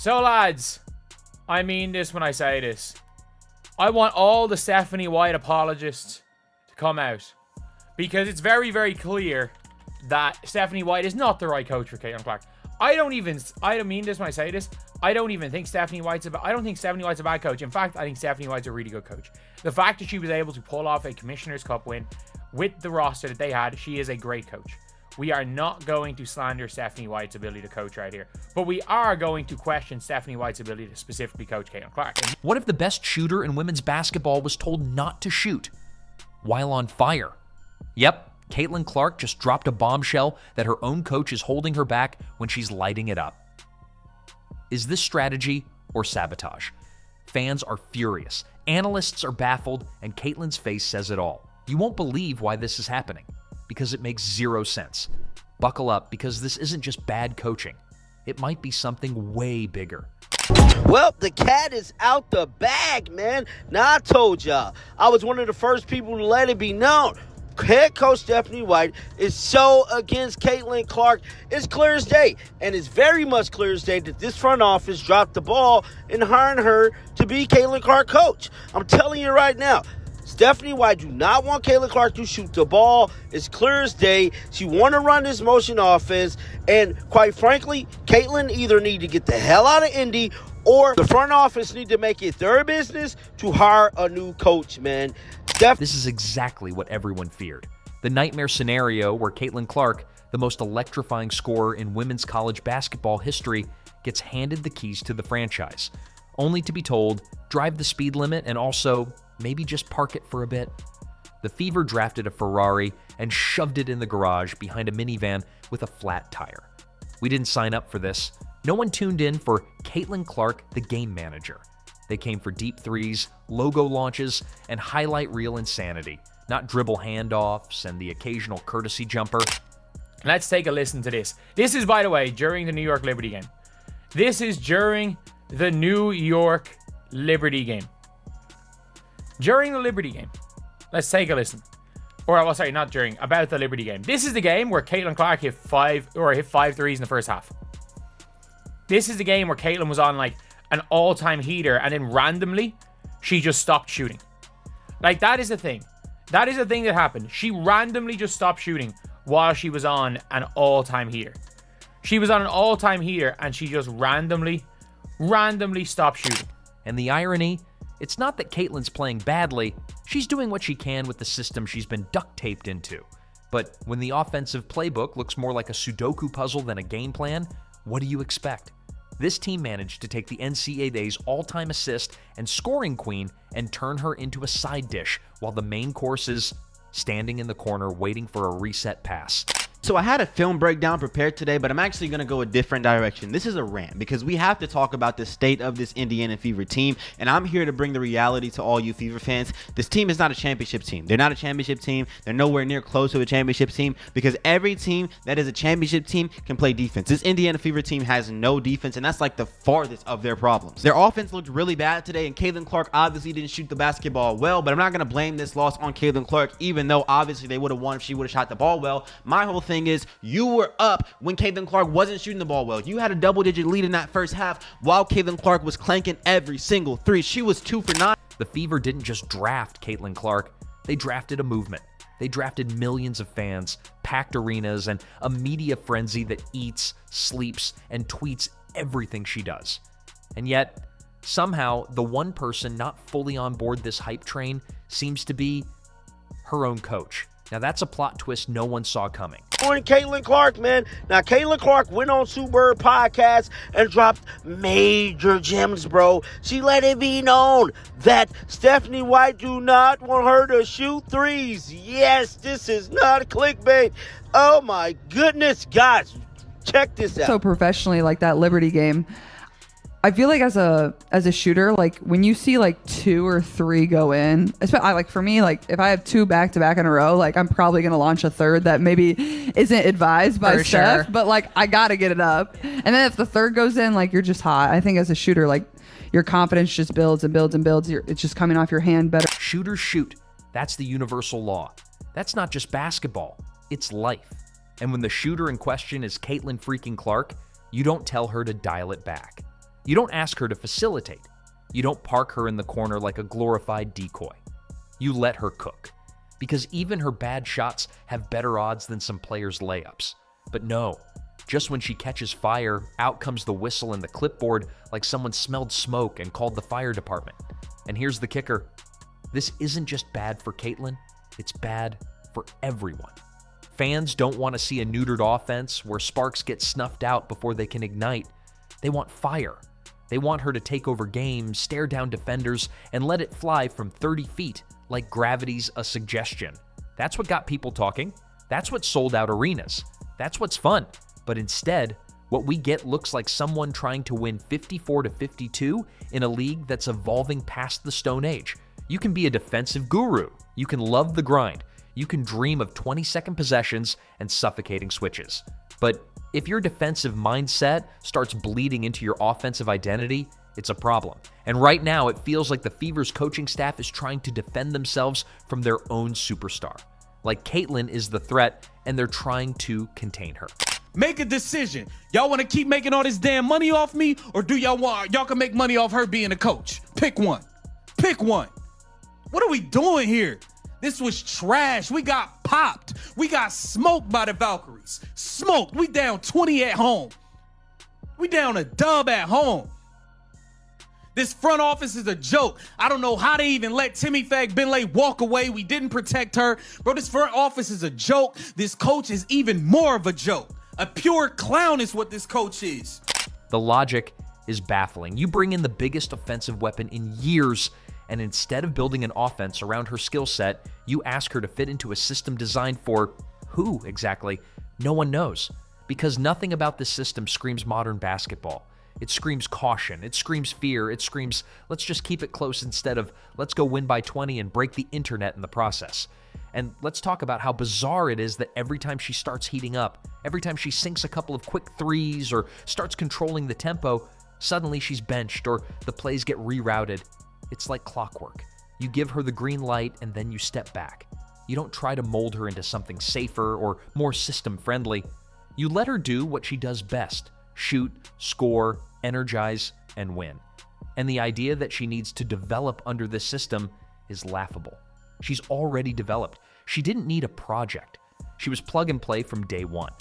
So, lads, I mean this when I say this. I want all the Stephanie White apologists to come out. Because it's very, very clear that Stephanie White is not the right coach for Caitlyn Clark. I don't mean this when I say this. I don't think Stephanie White's a bad coach. In fact, I think Stephanie White's a really good coach. The fact that she was able to pull off a Commissioner's Cup win with the roster that they had, she is a great coach. We are not going to slander Stephanie White's ability to coach right here, but we are going to question Stephanie White's ability to specifically coach Caitlyn Clark. What if the best shooter in women's basketball was told not to shoot while on fire? Yep, Caitlyn Clark just dropped a bombshell that her own coach is holding her back when she's lighting it up. Is this strategy or sabotage? Fans are furious, analysts are baffled, and Caitlyn's face says it all. You won't believe why this is happening, because it makes zero sense. Buckle up, because this isn't just bad coaching. It might be something way bigger. Well, the cat is out the bag, man. Now, I told y'all, I was one of the first people to let it be known. Head coach Stephanie White is so against Caitlyn Clark. It's clear as day, and it's very much clear as day that this front office dropped the ball in hiring her to be Caitlyn Clark coach. I'm telling you right now, Stephanie White do not want Caitlyn Clark to shoot the ball. It's clear as day. She want to run this motion offense, and quite frankly, Caitlyn either need to get the hell out of Indy, or the front office need to make it their business to hire a new coach, man. This is exactly what everyone feared. The nightmare scenario where Caitlyn Clark, the most electrifying scorer in women's college basketball history, gets handed the keys to the franchise, only to be told, drive the speed limit and also maybe just park it for a bit. The Fever drafted a Ferrari and shoved it in the garage behind a minivan with a flat tire. We didn't sign up for this. No one tuned in for Caitlyn Clark, the game manager. They came for deep threes, logo launches, and highlight reel insanity, not dribble handoffs and the occasional courtesy jumper. Let's take a listen to this. This is, by the way, during the New York Liberty game. This is during the New York Liberty game. During the Liberty game. Let's take a listen. About the Liberty game. This is the game where Caitlyn Clark hit five threes in the first half. This is the game where Caitlyn was on like an all-time heater, and then randomly she just stopped shooting. Like, that is the thing. That is the thing that happened. She randomly just stopped shooting while she was on an all-time heater. She was on an all-time heater and she just randomly stopped shooting. And the irony, it's not that Caitlyn's playing badly. She's doing what she can with the system she's been duct taped into. But when the offensive playbook looks more like a Sudoku puzzle than a game plan, what do you expect? This team managed to take the NCAA's all-time assist and scoring queen and turn her into a side dish while the main course is standing in the corner waiting for a reset pass. So I had a film breakdown prepared today, but I'm actually going to go a different direction. This is a rant because we have to talk about the state of this Indiana Fever team, and I'm here to bring the reality to all you Fever fans. This team is not a championship team. They're not a championship team. They're nowhere near close to a championship team because every team that is a championship team can play defense. This Indiana Fever team has no defense, and that's like the farthest of their problems. Their offense looked really bad today, and Caitlyn Clark obviously didn't shoot the basketball well, but I'm not going to blame this loss on Caitlyn Clark, even though obviously they would have won if she would have shot the ball well. My whole thing is, you were up when Caitlyn Clark wasn't shooting the ball well. You had a double-digit lead in that first half while Caitlyn Clark was clanking every single three. She was 2 for 9. The Fever didn't just draft Caitlyn Clark. They drafted a movement. They drafted millions of fans, packed arenas, and a media frenzy that eats, sleeps, and tweets everything she does. And yet, somehow, the one person not fully on board this hype train seems to be her own coach. Now, that's a plot twist no one saw coming. Caitlyn Clark, man. Now, Caitlyn Clark went on Sue Bird podcast and dropped major gems, bro. She let it be known that Stephanie White do not want her to shoot threes. Yes, this is not clickbait. Oh, my goodness, guys. Check this out. So professionally, like that Liberty game, I feel like as a shooter, like when you see like 2 or 3 go in, especially like for me, like if I have 2 back-to-back in a row, like I'm probably going to launch a third that maybe isn't advised by Steph, but like I got to get it up. And then if the third goes in, like you're just hot. I think as a shooter, like your confidence just builds and builds and builds. It's just coming off your hand better. Shooters shoot. That's the universal law. That's not just basketball. It's life. And when the shooter in question is Caitlyn freaking Clark, you don't tell her to dial it back. You don't ask her to facilitate. You don't park her in the corner like a glorified decoy. You let her cook. Because even her bad shots have better odds than some players' layups. But no, just when she catches fire, out comes the whistle and the clipboard like someone smelled smoke and called the fire department. And here's the kicker. This isn't just bad for Caitlyn, it's bad for everyone. Fans don't want to see a neutered offense where sparks get snuffed out before they can ignite. They want fire. They want her to take over games, stare down defenders, and let it fly from 30 feet like gravity's a suggestion. That's what got people talking. That's what sold out arenas. That's what's fun. But instead, what we get looks like someone trying to win 54-52 in a league that's evolving past the Stone Age. You can be a defensive guru. You can love the grind. You can dream of 20-second possessions and suffocating switches. But if your defensive mindset starts bleeding into your offensive identity, it's a problem. And right now, it feels like the Fever's coaching staff is trying to defend themselves from their own superstar. Like Caitlyn is the threat, and they're trying to contain her. Make a decision. Y'all want to keep making all this damn money off me, or do y'all can make money off her being a coach? Pick one. Pick one. What are we doing here? This was trash. We got popped. We got smoked by the Valkyries. Smoked. We down 20 at home. We down a dub at home. This front office is a joke. I don't know how they even let Timmy Fag-Benlay walk away. We didn't protect her. Bro, this front office is a joke. This coach is even more of a joke. A pure clown is what this coach is. The logic is baffling. You bring in the biggest offensive weapon in years, and instead of building an offense around her skill set, you ask her to fit into a system designed for who exactly? No one knows. Because nothing about this system screams modern basketball. It screams caution. It screams fear. It screams, let's just keep it close instead of let's go win by 20 and break the internet in the process. And let's talk about how bizarre it is that every time she starts heating up, every time she sinks a couple of quick threes or starts controlling the tempo, suddenly she's benched or the plays get rerouted. It's like clockwork. You give her the green light and then you step back. You don't try to mold her into something safer or more system-friendly. You let her do what she does best: shoot, score, energize, and win. And the idea that she needs to develop under this system is laughable. She's already developed. She didn't need a project. She was plug and play from day one.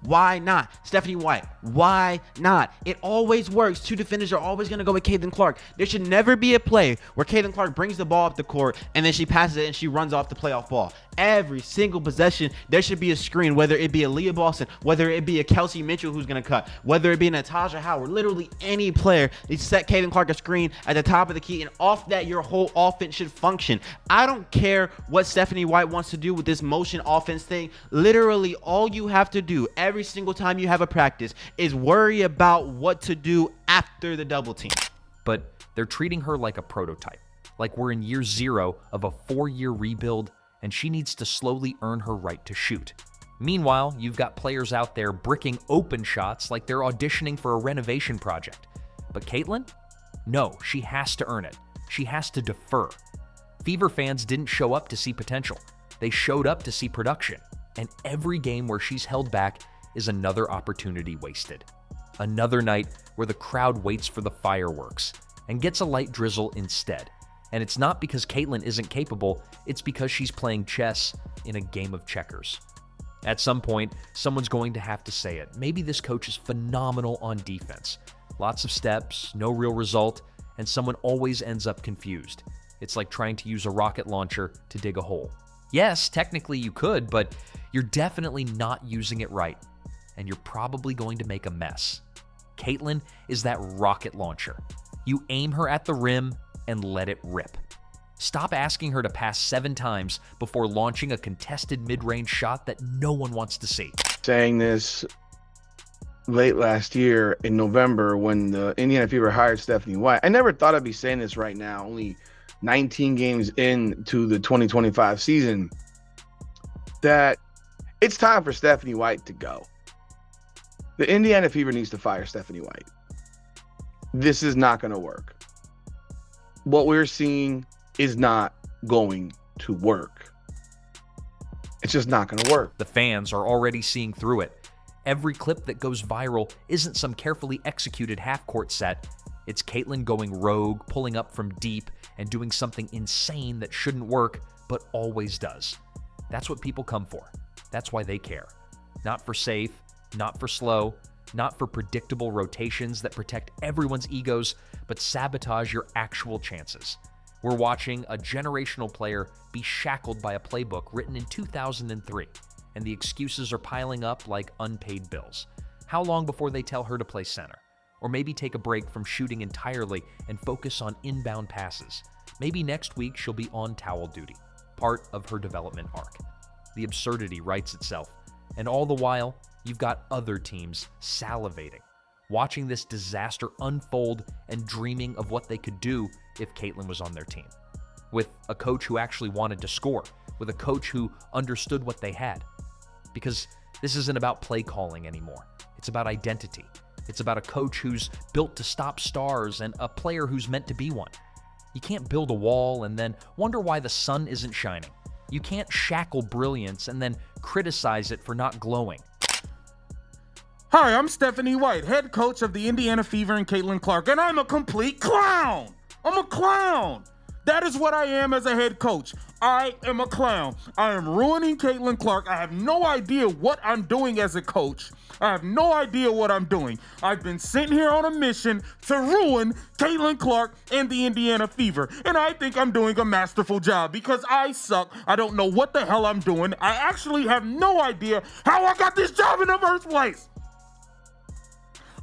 Why not? Stephanie White, why not? It always works. Two defenders are always going to go with Caitlyn Clark. There should never be a play where Caitlyn Clark brings the ball up the court and then she passes it and she runs off the playoff ball. Every single possession, there should be a screen, whether it be a Leah Boston, whether it be a Kelsey Mitchell who's going to cut, whether it be a Natasha Howard, literally any player. They set Caitlyn Clark a screen at the top of the key, and off that, your whole offense should function. I don't care what Stephanie White wants to do with this motion offense thing. Literally, all you have to do every single time you have a practice is worry about what to do after the double team. But they're treating her like a prototype, like we're in year 0 of a 4-year rebuild, and she needs to slowly earn her right to shoot. Meanwhile, you've got players out there bricking open shots like they're auditioning for a renovation project. But Caitlyn? No, she has to earn it. She has to defer. Fever fans didn't show up to see potential. They showed up to see production. And every game where she's held back is another opportunity wasted. Another night where the crowd waits for the fireworks and gets a light drizzle instead. And it's not because Caitlyn isn't capable, it's because she's playing chess in a game of checkers. At some point, someone's going to have to say it. Maybe this coach is phenomenal on defense. Lots of steps, no real result, and someone always ends up confused. It's like trying to use a rocket launcher to dig a hole. Yes, technically you could, but you're definitely not using it right, and you're probably going to make a mess. Caitlyn is that rocket launcher. You aim her at the rim and let it rip. Stop asking her to pass 7 times before launching a contested mid-range shot that no one wants to see. Saying this late last year in November when the Indiana Fever hired Stephanie White. I never thought I'd be saying this right now, only 19 games into the 2025 season, that it's time for Stephanie White to go. The Indiana Fever needs to fire Stephanie White. This is not going to work. What we're seeing is not going to work. It's just not going to work. The fans are already seeing through it. Every clip that goes viral isn't some carefully executed half-court set. It's Caitlyn going rogue, pulling up from deep, and doing something insane that shouldn't work, but always does. That's what people come for. That's why they care. Not for safe, not for slow, not for predictable rotations that protect everyone's egos, but sabotage your actual chances. We're watching a generational player be shackled by a playbook written in 2003, and the excuses are piling up like unpaid bills. How long before they tell her to play center? Or maybe take a break from shooting entirely and focus on inbound passes. Maybe next week she'll be on towel duty, part of her development arc. The absurdity writes itself, and all the while, you've got other teams salivating, watching this disaster unfold and dreaming of what they could do if Caitlyn was on their team. With a coach who actually wanted to score, with a coach who understood what they had. Because this isn't about play calling anymore. It's about identity. It's about a coach who's built to stop stars and a player who's meant to be one. You can't build a wall and then wonder why the sun isn't shining. You can't shackle brilliance and then criticize it for not glowing. Hi, I'm Stephanie White, head coach of the Indiana Fever and Caitlyn Clark, and I'm a complete clown. I'm a clown. That is what I am as a head coach. I am a clown. I am ruining Caitlyn Clark. I have no idea what I'm doing as a coach. I have no idea what I'm doing. I've been sent here on a mission to ruin Caitlyn Clark and the Indiana Fever. And I think I'm doing a masterful job because I suck. I don't know what the hell I'm doing. I actually have no idea how I got this job in the first place.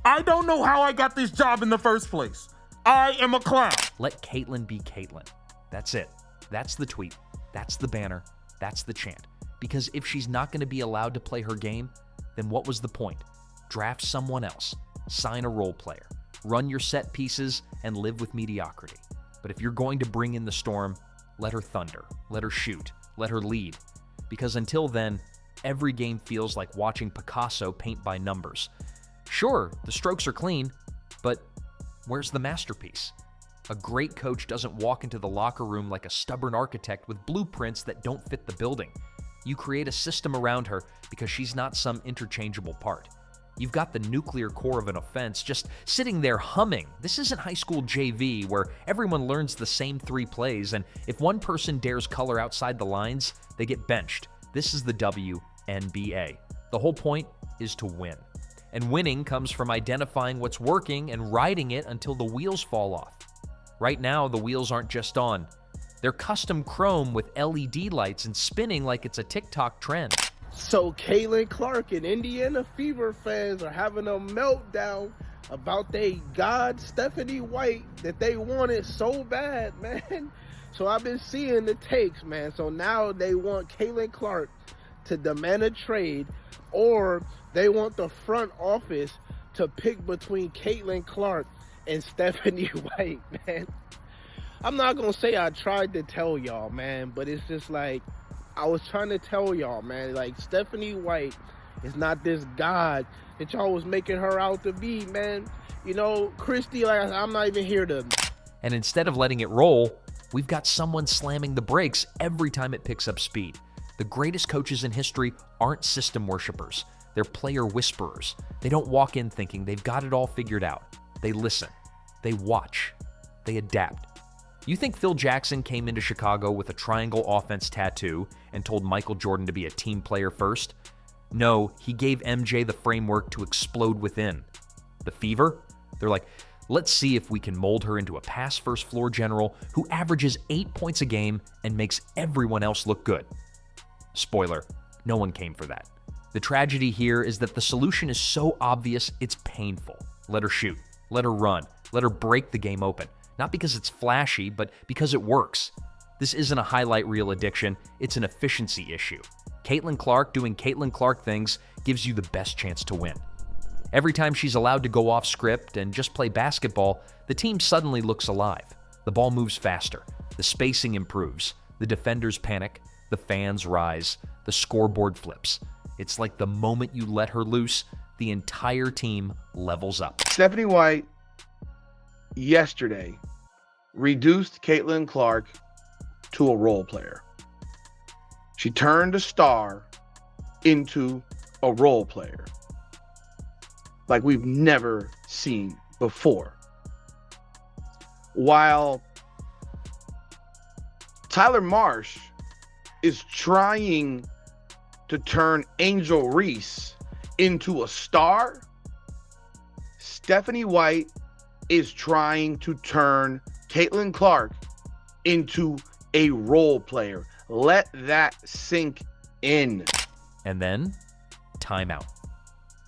I don't know how I got this job in the first place. I am a clown. Let Caitlyn be Caitlyn. That's it. That's the tweet. That's the banner. That's the chant. Because if she's not going to be allowed to play her game, then what was the point? Draft someone else. Sign a role player. Run your set pieces and live with mediocrity. But if you're going to bring in the storm, let her thunder. Let her shoot. Let her lead. Because until then, every game feels like watching Picasso paint by numbers. Sure, the strokes are clean, but where's the masterpiece? A great coach doesn't walk into the locker room like a stubborn architect with blueprints that don't fit the building. You create a system around her because she's not some interchangeable part. You've got the nuclear core of an offense just sitting there humming. This isn't high school JV where everyone learns the same 3 plays, and if one person dares color outside the lines, they get benched. This is the WNBA. The whole point is to win. And winning comes from identifying what's working and riding it until the wheels fall off. Right now, the wheels aren't just on. They're custom chrome with LED lights and spinning like it's a TikTok trend. So Caitlyn Clark and Indiana Fever fans are having a meltdown about they god Stephanie White that they wanted so bad, man. So I've been seeing the takes, man. So now they want Caitlyn Clark to demand a trade, or they want the front office to pick between Caitlyn Clark and Stephanie White, man. I'm not gonna say I tried to tell y'all, man, but it's just like, I was trying to tell y'all, man, like, Stephanie White is not this god that y'all was making her out to be, man. You know, Christy, like, I'm not even here to... And instead of letting it roll, we've got someone slamming the brakes every time it picks up speed. The greatest coaches in history aren't system worshipers. They're player whisperers. They don't walk in thinking they've got it all figured out. They listen. They watch. They adapt. You think Phil Jackson came into Chicago with a triangle offense tattoo and told Michael Jordan to be a team player first? No, he gave MJ the framework to explode within. The Fever? They're like, let's see if we can mold her into a pass-first floor general who averages 8 points a game and makes everyone else look good. Spoiler, no one came for that. The tragedy here is that the solution is so obvious, it's painful. Let her shoot. Let her run. Let her break the game open. Not because it's flashy, but because it works. This isn't a highlight reel addiction, it's an efficiency issue. Caitlyn Clark doing Caitlyn Clark things gives you the best chance to win. Every time she's allowed to go off script and just play basketball, the team suddenly looks alive. The ball moves faster, the spacing improves, the defenders panic, the fans rise, the scoreboard flips. It's like the moment you let her loose, the entire team levels up. Stephanie White yesterday reduced Caitlyn Clark to a role player. She turned a star into a role player like we've never seen before. while Tyler Marsh is trying to turn Angel Reese into a star, Stephanie White is trying to turn Caitlyn Clark into a role player. Let that sink in. And then, timeout.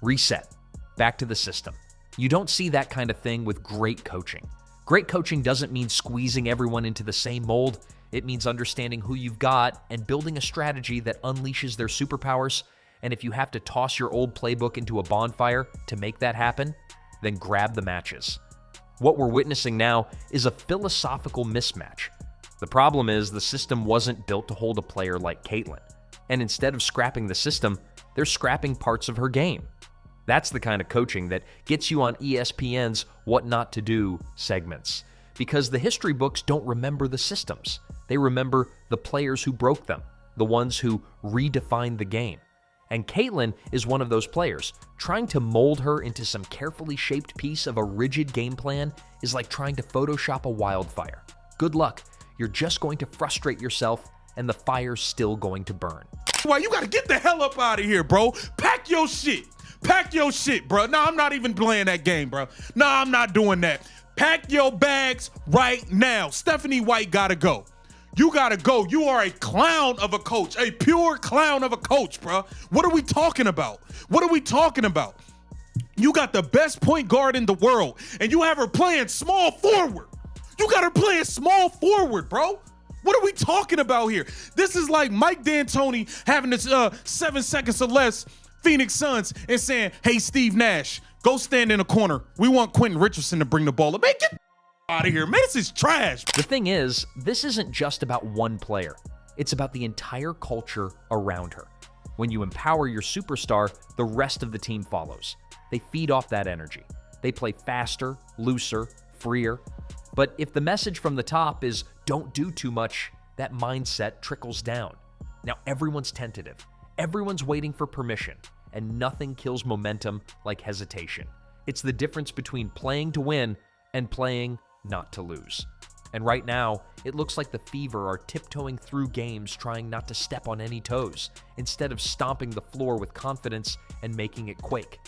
Reset. Back to the system. You don't see that kind of thing with great coaching. Great coaching doesn't mean squeezing everyone into the same mold. It means understanding who you've got and building a strategy that unleashes their superpowers. And if you have to toss your old playbook into a bonfire to make that happen, then grab the matches. What we're witnessing now is a philosophical mismatch. The problem is the system wasn't built to hold a player like Caitlyn. And instead of scrapping the system, they're scrapping parts of her game. That's the kind of coaching that gets you on ESPN's What Not to Do segments. Because the history books don't remember the systems. They remember the players who broke them, the ones who redefined the game. And Caitlyn is one of those players. Trying to mold her into some carefully shaped piece of a rigid game plan is like trying to Photoshop a wildfire. Good luck. You're just going to frustrate yourself, and the fire's still going to burn. Well, you gotta get the hell up out of here, bro. Pack your shit. Pack your shit, bro. No, I'm not even playing that game, bro. No, I'm not doing that. Pack your bags right now. Stephanie White gotta go. You gotta go. You are a clown of a coach, a pure clown of a coach, bro. What are we talking about? What are we talking about? You got the best point guard in the world, and you have her playing small forward. You got her playing small forward, bro. What are we talking about here? This is like Mike D'Antoni having this 7 seconds or less Phoenix Suns and saying, hey, Steve Nash, go stand in a corner. We want Quentin Richardson to bring the ball up. Man, get out of here, man. This is trash. The thing is, this isn't just about one player. It's about the entire culture around her. When you empower your superstar, the rest of the team follows. They feed off that energy. They play faster, looser, freer. But if the message from the top is don't do too much, that mindset trickles down. Now everyone's tentative. Everyone's waiting for permission, and nothing kills momentum like hesitation. It's the difference between playing to win and playing not to lose. And right now, it looks like the Fever are tiptoeing through games trying not to step on any toes, instead of stomping the floor with confidence and making it quake.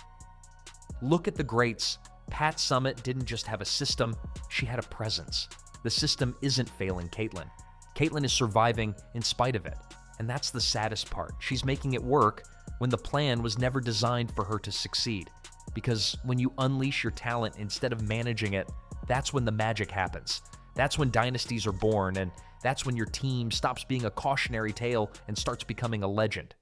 Look at the greats. Pat Summitt didn't just have a system, she had a presence. The system isn't failing Caitlyn. Caitlyn is surviving in spite of it. And that's the saddest part. She's making it work when the plan was never designed for her to succeed. Because when you unleash your talent instead of managing it, that's when the magic happens. That's when dynasties are born, and that's when your team stops being a cautionary tale and starts becoming a legend.